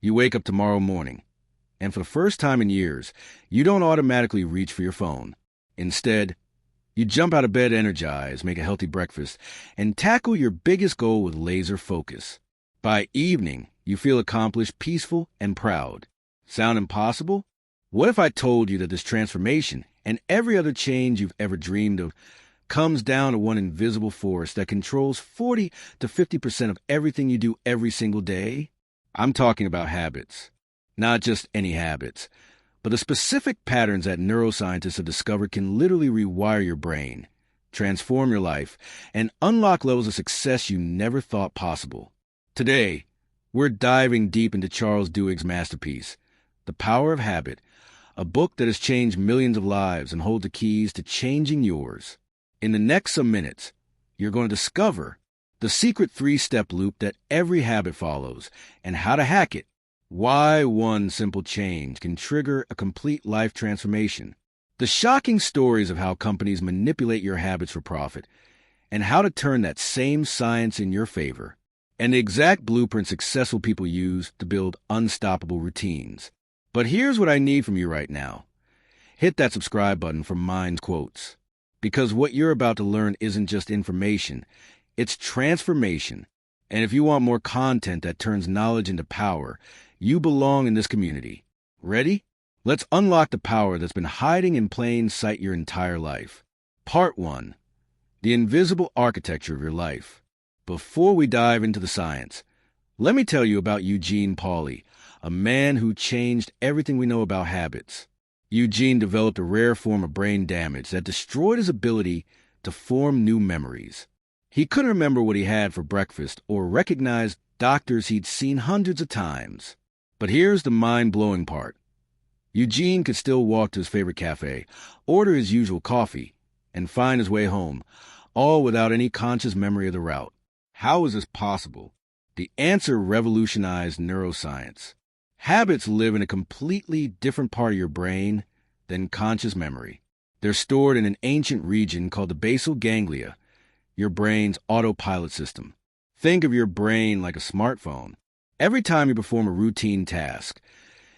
You wake up tomorrow morning, and for the first time in years, you don't automatically reach for your phone. Instead, you jump out of bed energized, make a healthy breakfast, and tackle your biggest goal with laser focus. By evening, you feel accomplished, peaceful, and proud. Sound impossible? What if I told you that this transformation and every other change you've ever dreamed of comes down to one invisible force that controls 40 to 50% of everything you do every single day? I'm talking about habits. Not just any habits, but the specific patterns that neuroscientists have discovered can literally rewire your brain, transform your life, and unlock levels of success you never thought possible. Today, we're diving deep into Charles Duhigg's masterpiece, The Power of Habit, a book that has changed millions of lives and holds the keys to changing yours. In the next some minutes, you're going to discover the secret 3-step loop that every habit follows and how to hack it. Why one simple change can trigger a complete life transformation. The shocking stories of how companies manipulate your habits for profit and how to turn that same science in your favor. And the exact blueprint successful people use to build unstoppable routines. But here's what I need from you right now. Hit that subscribe button for Mind Quotes. Because what you're about to learn isn't just information, it's transformation. And if you want more content that turns knowledge into power, you belong in this community. Ready? Let's unlock the power that's been hiding in plain sight your entire life. Part 1. The invisible architecture of your life. Before we dive into the science, let me tell you about Eugene Pauly, a man who changed everything we know about habits. Eugene developed a rare form of brain damage that destroyed his ability to form new memories. He couldn't remember what he had for breakfast or recognize doctors he'd seen hundreds of times. But here's the mind-blowing part. Eugene could still walk to his favorite cafe, order his usual coffee, and find his way home, all without any conscious memory of the route. How is this possible? The answer revolutionized neuroscience. Habits live in a completely different part of your brain than conscious memory. They're stored in an ancient region called the basal ganglia, your brain's autopilot system. Think of your brain like a smartphone. Every time you perform a routine task,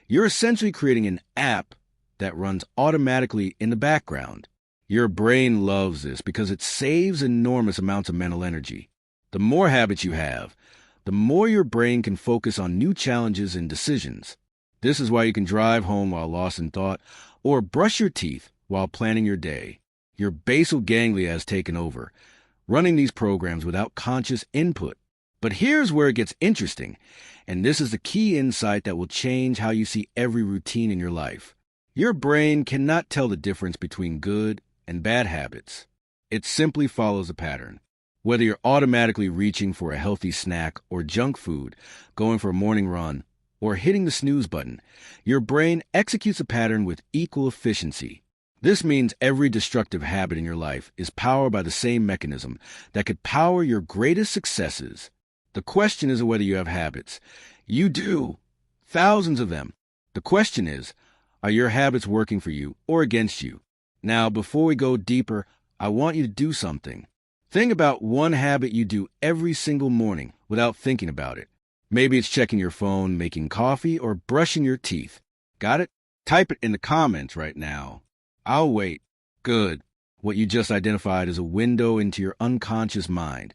you're essentially creating an app that runs automatically in the background. Your brain loves this because it saves enormous amounts of mental energy. The more habits you have, the more your brain can focus on new challenges and decisions. This is why you can drive home while lost in thought or brush your teeth while planning your day. Your basal ganglia has taken over, running these programs without conscious input. But here's where it gets interesting, and this is the key insight that will change how you see every routine in your life. Your brain cannot tell the difference between good and bad habits. It simply follows a pattern. Whether you're automatically reaching for a healthy snack or junk food, going for a morning run, or hitting the snooze button, your brain executes a pattern with equal efficiency. This means every destructive habit in your life is powered by the same mechanism that could power your greatest successes. The question isn't whether you have habits. You do. Thousands of them. The question is, are your habits working for you or against you? Now, before we go deeper, I want you to do something. Think about one habit you do every single morning without thinking about it. Maybe it's checking your phone, making coffee, or brushing your teeth. Got it? Type it in the comments right now. I'll wait. Good. What you just identified is a window into your unconscious mind.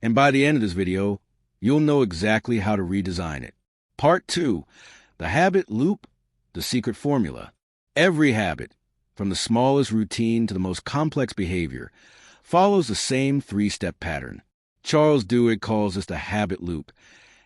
And by the end of this video, you'll know exactly how to redesign it. Part 2. The habit loop, the secret formula. Every habit, from the smallest routine to the most complex behavior, follows the same 3-step pattern. Charles Duhigg calls this the habit loop.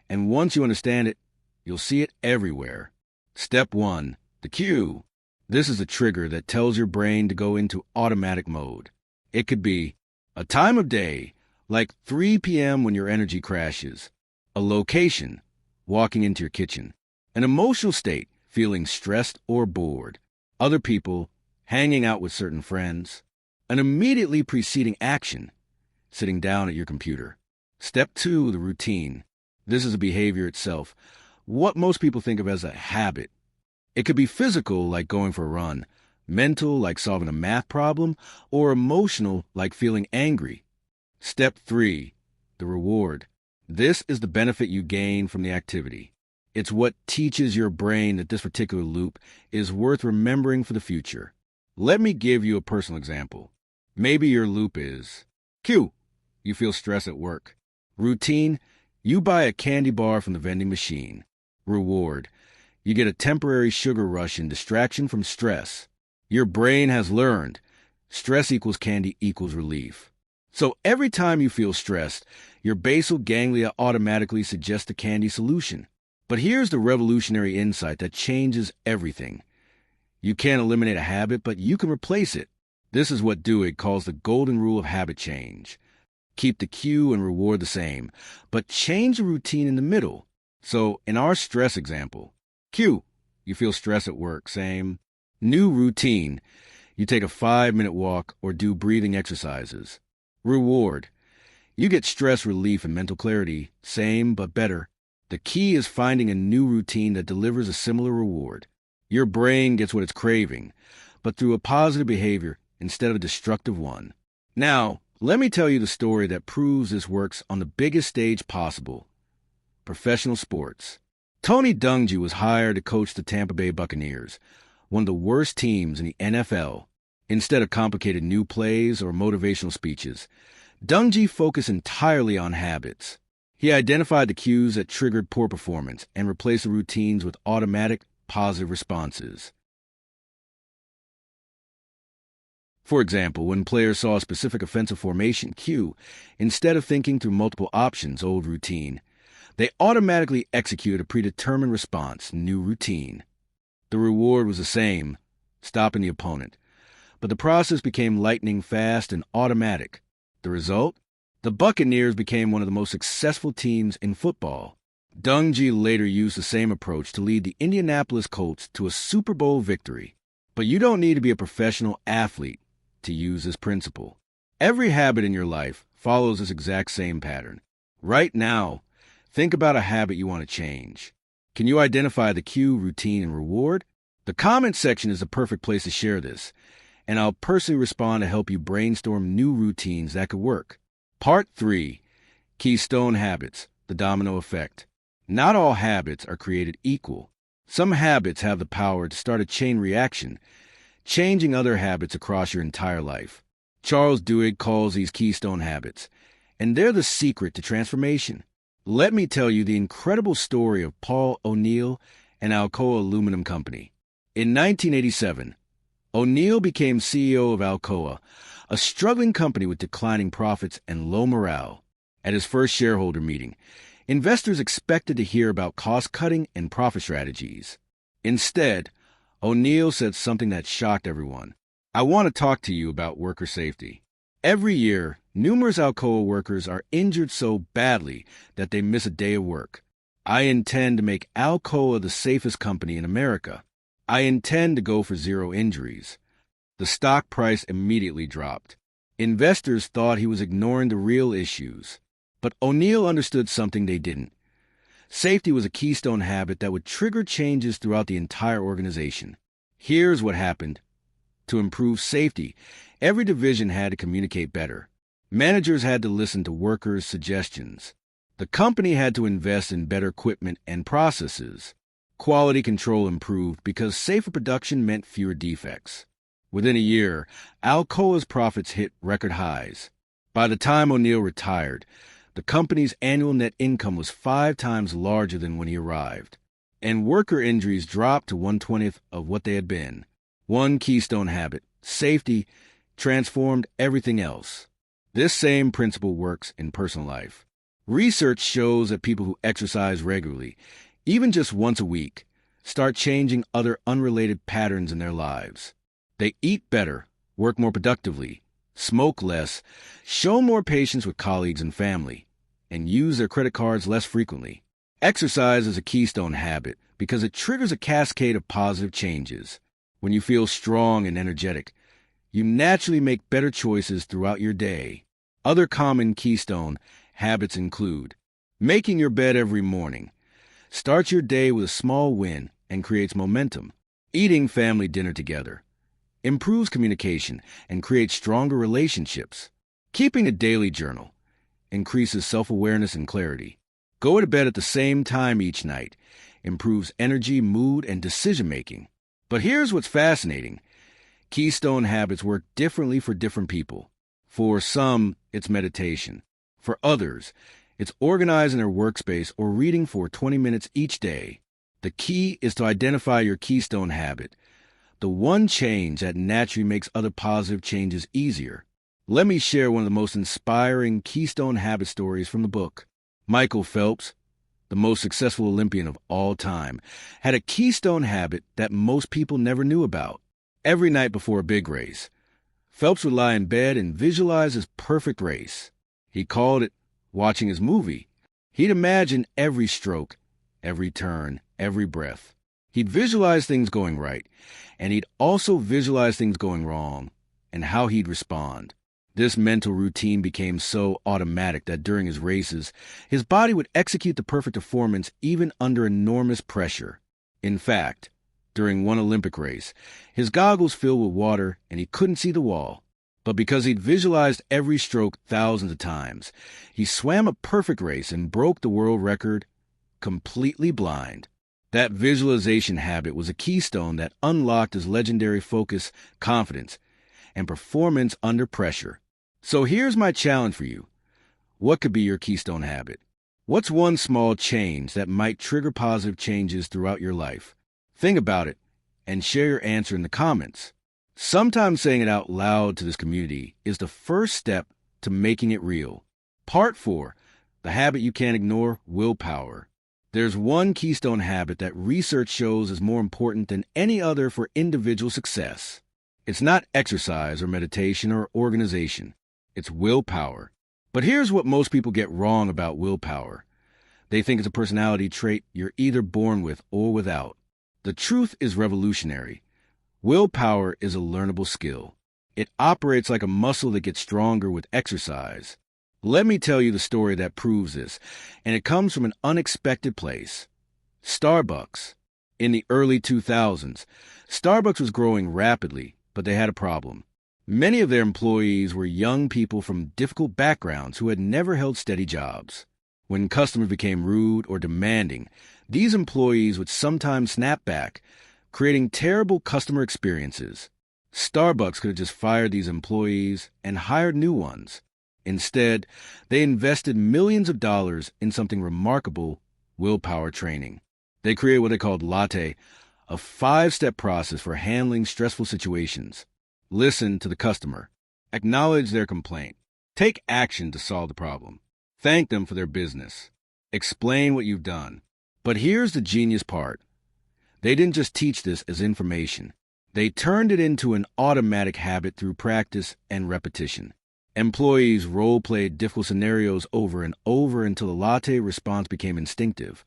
And once you understand it, you'll see it everywhere. Step 1. The cue. This is a trigger that tells your brain to go into automatic mode. It could be a time of day, like 3 p.m. when your energy crashes. A location, walking into your kitchen. An emotional state, feeling stressed or bored. Other people, hanging out with certain friends. An immediately preceding action, sitting down at your computer. Step 2, the routine. This is a behavior itself, what most people think of as a habit. It could be physical, like going for a run, mental, like solving a math problem, or emotional, like feeling angry. Step 3, the reward. This is the benefit you gain from the activity. It's what teaches your brain that this particular loop is worth remembering for the future. Let me give you a personal example. Maybe your loop is Q. You feel stress at work. Routine. You buy a candy bar from the vending machine. Reward. You get a temporary sugar rush and distraction from stress. Your brain has learned stress equals candy equals relief. So every time you feel stressed, your basal ganglia automatically suggest a candy solution. But here's the revolutionary insight that changes everything. You can't eliminate a habit, but you can replace it. This is what Duhigg calls the golden rule of habit change. Keep the cue and reward the same, but change the routine in the middle. So in our stress example, cue, you feel stress at work, same. New routine, you take a 5-minute walk or do breathing exercises. Reward, you get stress relief and mental clarity, same but better. The key is finding a new routine that delivers a similar reward. Your brain gets what it's craving, but through a positive behavior instead of a destructive one. Now, let me tell you the story that proves this works on the biggest stage possible. Professional sports. Tony Dungy was hired to coach the Tampa Bay Buccaneers, one of the worst teams in the NFL. Instead of complicated new plays or motivational speeches, Dungy focused entirely on habits. He identified the cues that triggered poor performance and replaced the routines with automatic, positive responses. For example, when players saw a specific offensive formation cue, instead of thinking through multiple options, old routine, they automatically execute a predetermined response, new routine. The reward was the same, stopping the opponent, but the process became lightning fast and automatic. The result? The Buccaneers became one of the most successful teams in football. Dungy later used the same approach to lead the Indianapolis Colts to a Super Bowl victory. But you don't need to be a professional athlete to use this principle. Every habit in your life follows this exact same pattern. Right now, think about a habit you want to change. Can you identify the cue, routine, and reward? The comment section is the perfect place to share this, and I'll personally respond to help you brainstorm new routines that could work. Part 3. Keystone Habits, the Domino Effect. Not all habits are created equal. Some habits have the power to start a chain reaction, changing other habits across your entire life. Charles Duhigg calls these keystone habits, and they're the secret to transformation. Let me tell you the incredible story of Paul O'Neill and Alcoa Aluminum Company. In 1987, O'Neill became CEO of Alcoa, a struggling company with declining profits and low morale. At his first shareholder meeting, investors expected to hear about cost-cutting and profit strategies. Instead, O'Neill said something that shocked everyone. I want to talk to you about worker safety. Every year, numerous Alcoa workers are injured so badly that they miss a day of work. I intend to make Alcoa the safest company in America. I intend to go for zero injuries. The stock price immediately dropped. Investors thought he was ignoring the real issues. But O'Neill understood something they didn't. Safety was a keystone habit that would trigger changes throughout the entire organization. Here's what happened. To improve safety, every division had to communicate better. Managers had to listen to workers' suggestions. The company had to invest in better equipment and processes. Quality control improved because safer production meant fewer defects. Within a year, Alcoa's profits hit record highs. By the time O'Neill retired, the company's annual net income was 5 times larger than when he arrived, and worker injuries dropped to 1/20th of what they had been. One keystone habit, safety, transformed everything else. This same principle works in personal life. Research shows that people who exercise regularly, even just once a week, start changing other unrelated patterns in their lives. They eat better, work more productively, smoke less, show more patience with colleagues and family, and use their credit cards less frequently. Exercise is a keystone habit because it triggers a cascade of positive changes. When you feel strong and energetic, you naturally make better choices throughout your day. Other common keystone habits include making your bed every morning. Start your day with a small win and creates momentum. Eating family dinner together improves communication and creates stronger relationships. Keeping a daily journal increases self-awareness and clarity. Go to bed at the same time each night. improves energy, mood, and decision-making. But here's what's fascinating. Keystone habits work differently for different people. For some, it's meditation. For others, it's organizing their workspace or reading for 20 minutes each day. The key is to identify your keystone habit, the one change that naturally makes other positive changes easier. Let me share one of the most inspiring keystone habit stories from the book. Michael Phelps, the most successful Olympian of all time, had a keystone habit that most people never knew about. Every night before a big race, Phelps would lie in bed and visualize his perfect race. He called it watching his movie. He'd imagine every stroke, every turn, every breath. He'd visualize things going right, and he'd also visualize things going wrong and how he'd respond. This mental routine became so automatic that during his races, his body would execute the perfect performance even under enormous pressure. In fact, during one Olympic race, his goggles filled with water and he couldn't see the wall. But because he'd visualized every stroke thousands of times, he swam a perfect race and broke the world record completely blind. That visualization habit was a keystone that unlocked his legendary focus, confidence, and performance under pressure. So here's my challenge for you. What could be your keystone habit? What's one small change that might trigger positive changes throughout your life? Think about it and share your answer in the comments. Sometimes saying it out loud to this community is the first step to making it real. Part 4, the habit you can't ignore, willpower. There's one keystone habit that research shows is more important than any other for individual success. It's not exercise or meditation or organization. It's willpower. But here's what most people get wrong about willpower. They think it's a personality trait you're either born with or without. The truth is revolutionary. Willpower is a learnable skill. It operates like a muscle that gets stronger with exercise. Let me tell you the story that proves this, and it comes from an unexpected place. Starbucks. In the early 2000s, Starbucks was growing rapidly, but they had a problem. Many of their employees were young people from difficult backgrounds who had never held steady jobs. When customers became rude or demanding, these employees would sometimes snap back, creating terrible customer experiences. Starbucks could have just fired these employees and hired new ones. Instead, they invested millions of dollars in something remarkable, willpower training. They created what they called Latte, a 5-step process for handling stressful situations. Listen to the customer. Acknowledge their complaint. Take action to solve the problem. Thank them for their business. Explain what you've done. But here's the genius part. They didn't just teach this as information. They turned it into an automatic habit through practice and repetition. Employees role-played difficult scenarios over and over until the latte response became instinctive.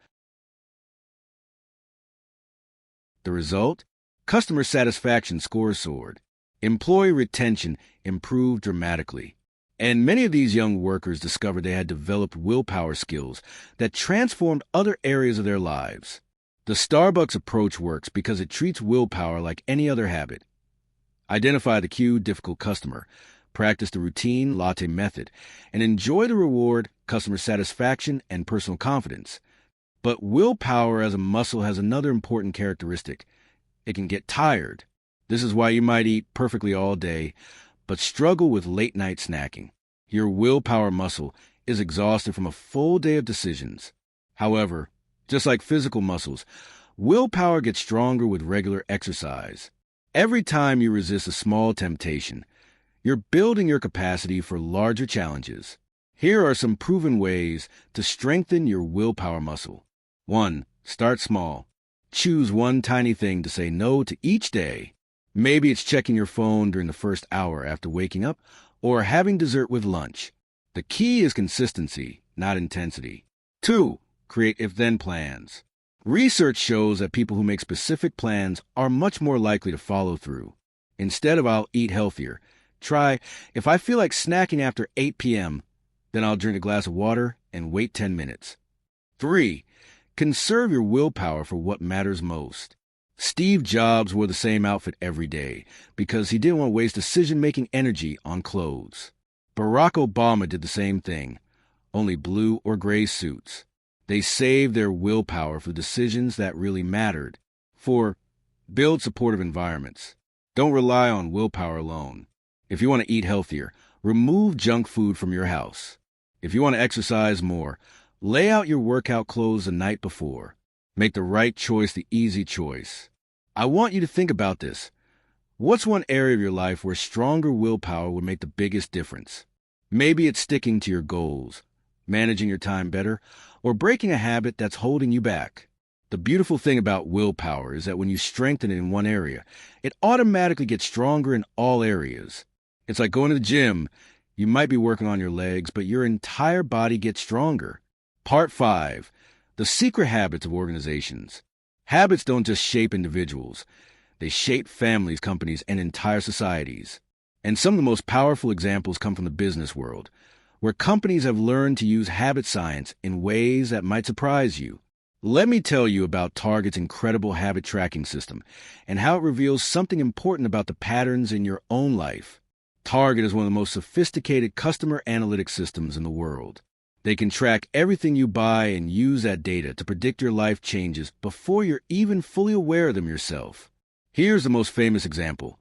The result? Customer satisfaction scores soared. Employee retention improved dramatically. And many of these young workers discovered they had developed willpower skills that transformed other areas of their lives. The Starbucks approach works because it treats willpower like any other habit. Identify the cue, difficult customer. Practice the routine, latte method, and enjoy the reward, customer satisfaction, and personal confidence. But willpower as a muscle has another important characteristic. It can get tired. This is why you might eat perfectly all day, but struggle with late-night snacking. Your willpower muscle is exhausted from a full day of decisions. However, just like physical muscles, willpower gets stronger with regular exercise. Every time you resist a small temptation, you're building your capacity for larger challenges. Here are some proven ways to strengthen your willpower muscle. 1. Start small. Choose one tiny thing to say no to each day. Maybe it's checking your phone during the first hour after waking up or having dessert with lunch. The key is consistency, not intensity. 2. Create if-then plans. Research shows that people who make specific plans are much more likely to follow through. Instead of I'll eat healthier, try, if I feel like snacking after 8 p.m., then I'll drink a glass of water and wait 10 minutes. 3. Conserve your willpower for what matters most. Steve Jobs wore the same outfit every day because he didn't want to waste decision-making energy on clothes. Barack Obama did the same thing, only blue or gray suits. They saved their willpower for decisions that really mattered. 4. Build supportive environments. Don't rely on willpower alone. If you want to eat healthier, remove junk food from your house. If you want to exercise more, lay out your workout clothes the night before. Make the right choice the easy choice. I want you to think about this. What's one area of your life where stronger willpower would make the biggest difference? Maybe it's sticking to your goals, managing your time better, or breaking a habit that's holding you back. The beautiful thing about willpower is that when you strengthen it in one area, it automatically gets stronger in all areas. It's like going to the gym. You might be working on your legs, but your entire body gets stronger. Part 5. The secret habits of organizations. Habits don't just shape individuals. They shape families, companies, and entire societies. And some of the most powerful examples come from the business world, where companies have learned to use habit science in ways that might surprise you. Let me tell you about Target's incredible habit tracking system and how it reveals something important about the patterns in your own life. Target is one of the most sophisticated customer analytics systems in the world. They can track everything you buy and use that data to predict your life changes before you're even fully aware of them yourself. Here's the most famous example.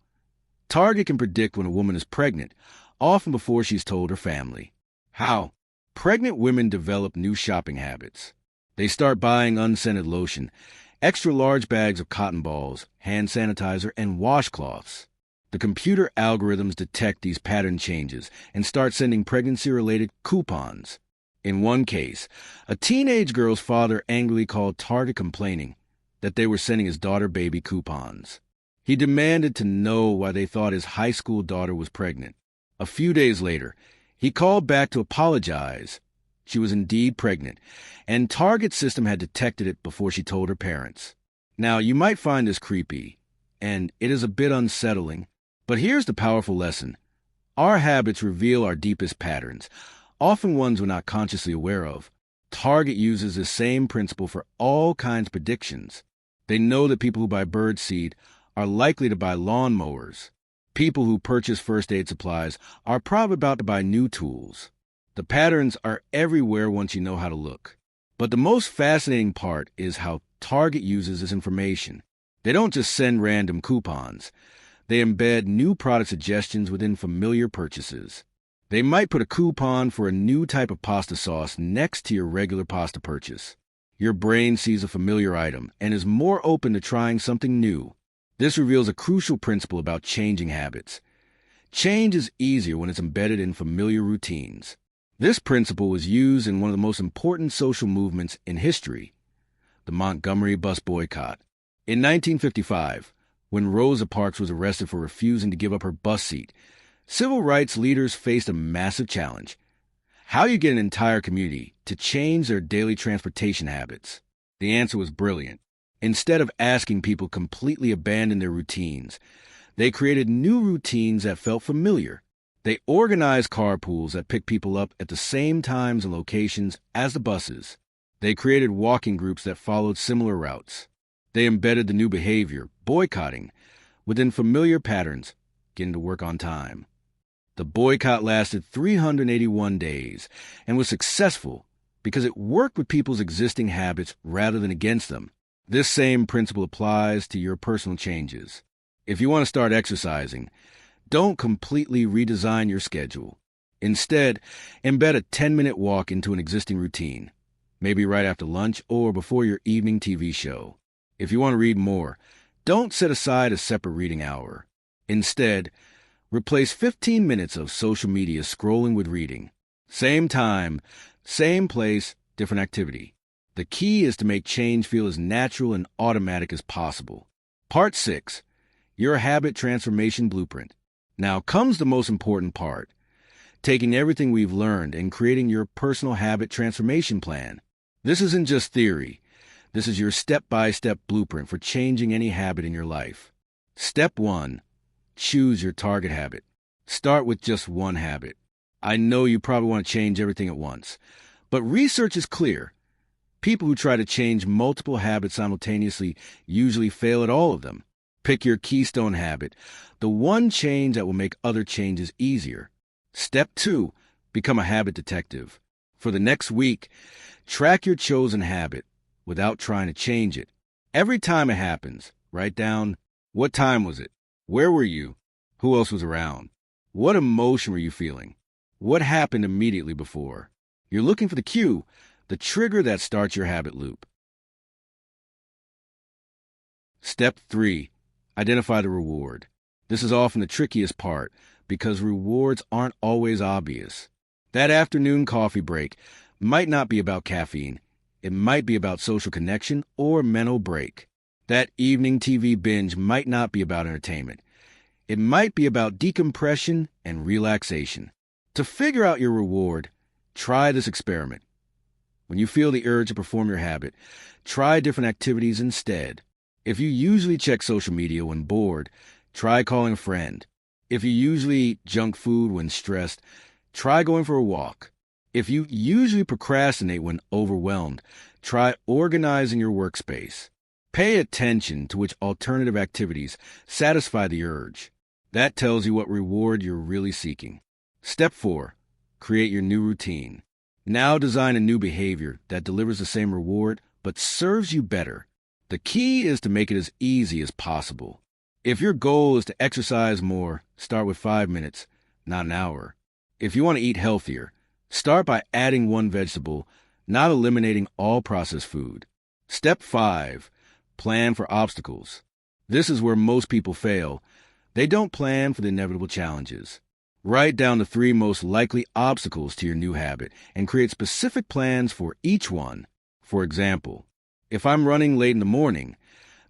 Target can predict when a woman is pregnant, often before she's told her family. How? Pregnant women develop new shopping habits. They start buying unscented lotion, extra large bags of cotton balls, hand sanitizer, and washcloths. The computer algorithms detect these pattern changes and start sending pregnancy-related coupons. In one case, a teenage girl's father angrily called Target complaining that they were sending his daughter baby coupons. He demanded to know why they thought his high school daughter was pregnant. A few days later, he called back to apologize. She was indeed pregnant, and Target's system had detected it before she told her parents. Now, you might find this creepy, and it is a bit unsettling, but here's the powerful lesson. Our habits reveal our deepest patterns, often ones we're not consciously aware of. Target uses the same principle for all kinds of predictions. They know that people who buy birdseed are likely to buy lawnmowers. People who purchase first aid supplies are probably about to buy new tools. The patterns are everywhere once you know how to look. But the most fascinating part is how Target uses this information. They don't just send random coupons. They embed new product suggestions within familiar purchases. They might put a coupon for a new type of pasta sauce next to your regular pasta purchase. Your brain sees a familiar item and is more open to trying something new. This reveals a crucial principle about changing habits. Change is easier when it's embedded in familiar routines. This principle was used in one of the most important social movements in history, the Montgomery bus boycott. In 1955, when Rosa Parks was arrested for refusing to give up her bus seat, civil rights leaders faced a massive challenge. How do you get an entire community to change their daily transportation habits? The answer was brilliant. Instead of asking people to completely abandon their routines, they created new routines that felt familiar. They organized carpools that picked people up at the same times and locations as the buses. They created walking groups that followed similar routes. They embedded the new behavior, boycotting, within familiar patterns, getting to work on time. The boycott lasted 381 days and was successful because it worked with people's existing habits rather than against them. This same principle applies to your personal changes. If you want to start exercising, don't completely redesign your schedule. Instead, embed a 10-minute walk into an existing routine, maybe right after lunch or before your evening TV show. If you want to read more, don't set aside a separate reading hour. Instead, replace 15 minutes of social media scrolling with reading. Same time, same place, different activity. The key is to make change feel as natural and automatic as possible. Part 6. Your Habit Transformation Blueprint. Now comes the most important part, taking everything we've learned and creating your personal habit transformation plan. This isn't just theory. This is your step-by-step blueprint for changing any habit in your life. Step 1. Choose your target habit. Start with just one habit. I know you probably want to change everything at once, but research is clear. People who try to change multiple habits simultaneously usually fail at all of them. Pick your Keystone habit, the one change that will make other changes easier. Step 2. Become a habit detective. For the next week, track your chosen habit without trying to change it. Every time it happens, write down, what time was it? Where were you? Who else was around? What emotion were you feeling? What happened immediately before? You're looking for the cue, the trigger that starts your habit loop. Step 3. Identify the reward. This is often the trickiest part because rewards aren't always obvious. That afternoon coffee break might not be about caffeine. It might be about social connection or mental break. That evening TV binge might not be about entertainment. It might be about decompression and relaxation. To figure out your reward, try this experiment. When you feel the urge to perform your habit, try different activities instead. If you usually check social media when bored, try calling a friend. If you usually eat junk food when stressed, try going for a walk. If you usually procrastinate when overwhelmed, try organizing your workspace. Pay attention to which alternative activities satisfy the urge. That tells you what reward you're really seeking. Step 4. Create your new routine. Now design a new behavior that delivers the same reward but serves you better. The key is to make it as easy as possible. If your goal is to exercise more, start with 5 minutes, not an hour. If you want to eat healthier, start by adding one vegetable, not eliminating all processed food. Step 5. Plan for obstacles. This is where most people fail. They don't plan for the inevitable challenges. Write down the 3 most likely obstacles to your new habit and create specific plans for each one. For example, if I'm running late in the morning,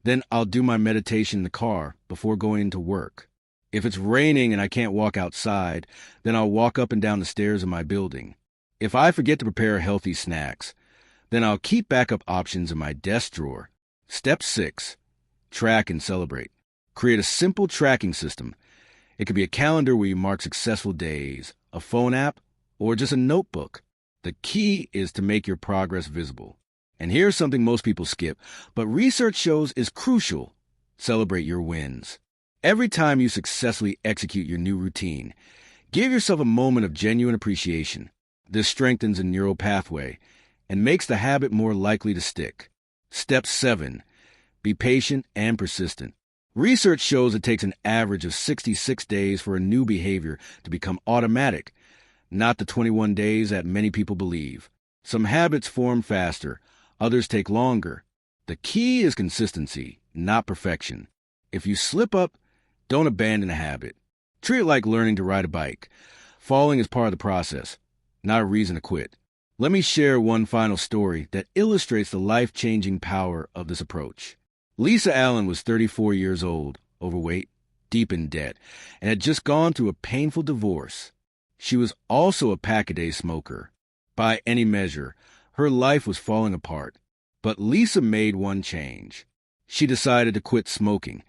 then I'll do my meditation in the car before going into work. If it's raining and I can't walk outside, then I'll walk up and down the stairs of my building. If I forget to prepare healthy snacks, then I'll keep backup options in my desk drawer. Step 6. Track and celebrate. Create a simple tracking system. It could be a calendar where you mark successful days, a phone app, or just a notebook. The key is to make your progress visible. And here's something most people skip, but research shows is crucial. Celebrate your wins. Every time you successfully execute your new routine, give yourself a moment of genuine appreciation. This strengthens a neural pathway and makes the habit more likely to stick. Step 7. Be patient and persistent. Research shows it takes an average of 66 days for a new behavior to become automatic, not the 21 days that many people believe. Some habits form faster, others take longer. The key is consistency, not perfection. If you slip up, don't abandon a habit. Treat it like learning to ride a bike. Falling is part of the process, not a reason to quit. Let me share one final story that illustrates the life-changing power of this approach. Lisa Allen was 34 years old, overweight, deep in debt, and had just gone through a painful divorce. She was also a pack-a-day smoker. By any measure, her life was falling apart. But Lisa made one change. She decided to quit smoking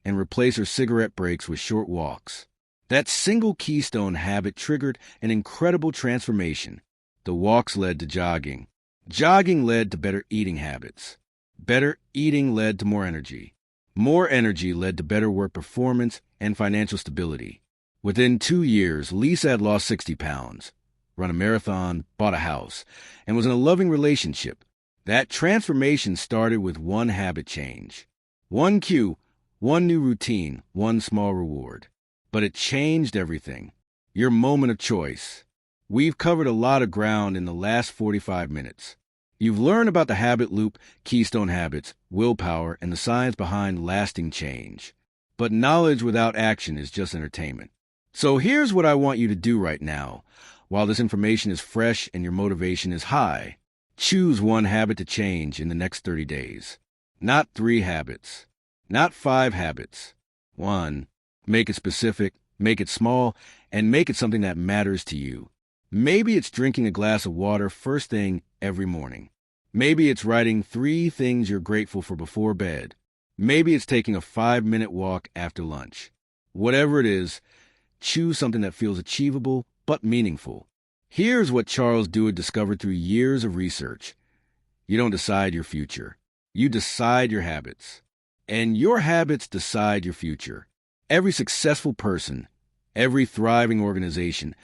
and replace her cigarette breaks with short walks. That single Keystone habit triggered an incredible transformation. The walks led to jogging. Jogging led to better eating habits. Better eating led to more energy. More energy led to better work performance and financial stability. Within 2 years, Lisa had lost 60 pounds, run a marathon, bought a house, and was in a loving relationship. That transformation started with one habit change. One cue, one new routine, one small reward. But it changed everything. Your moment of choice. We've covered a lot of ground in the last 45 minutes. You've learned about the habit loop, keystone habits, willpower, and the science behind lasting change. But knowledge without action is just entertainment. So here's what I want you to do right now. While this information is fresh and your motivation is high, choose one habit to change in the next 30 days. Not 3 habits. Not 5 habits. 1. Make it specific, make it small, and make it something that matters to you. Maybe it's drinking a glass of water first thing every morning. Maybe it's writing 3 things you're grateful for before bed. Maybe it's taking a 5-minute walk after lunch. Whatever it is, choose something that feels achievable but meaningful. Here's what Charles Duhigg discovered through years of research. You don't decide your future. You decide your habits. And your habits decide your future. Every successful person, every thriving organization,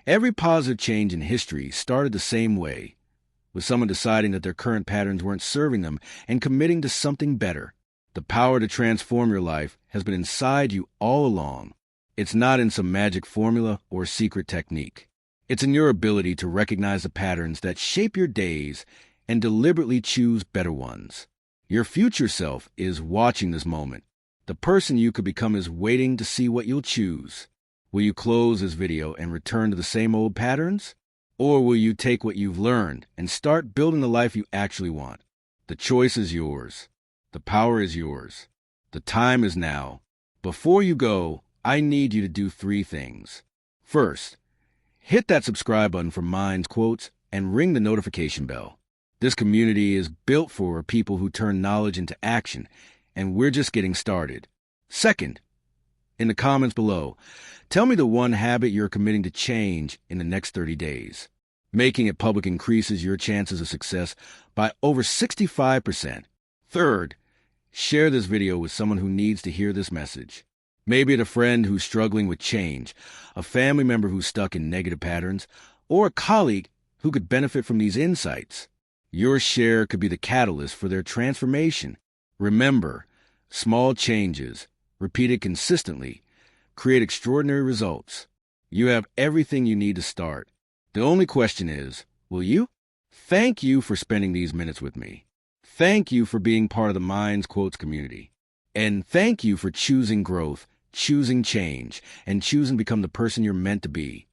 Every positive change in history started the same way, with someone deciding that their current patterns weren't serving them and committing to something better. The power to transform your life has been inside you all along. It's not in some magic formula or secret technique. It's in your ability to recognize the patterns that shape your days and deliberately choose better ones. Your future self is watching this moment. The person you could become is waiting to see what you'll choose. Will you close this video and return to the same old patterns? Or will you take what you've learned and start building the life you actually want? The choice is yours. The power is yours. The time is now. Before you go, I need you to do 3 things. First, hit that subscribe button for Minds Quotes and ring the notification bell. This community is built for people who turn knowledge into action, and we're just getting started. Second, in the comments below, tell me the one habit you're committing to change in the next 30 days. Making it public increases your chances of success by over 65%. Third, share this video with someone who needs to hear this message. Maybe it's a friend who's struggling with change, a family member who's stuck in negative patterns, or a colleague who could benefit from these insights. Your share could be the catalyst for their transformation. Remember, small changes, repeated consistently, create extraordinary results. You have everything you need to start. The only question is, will you? Thank you for spending these minutes with me. Thank you for being part of the Minds Quotes community. And thank you for choosing growth, choosing change, and choosing to become the person you're meant to be.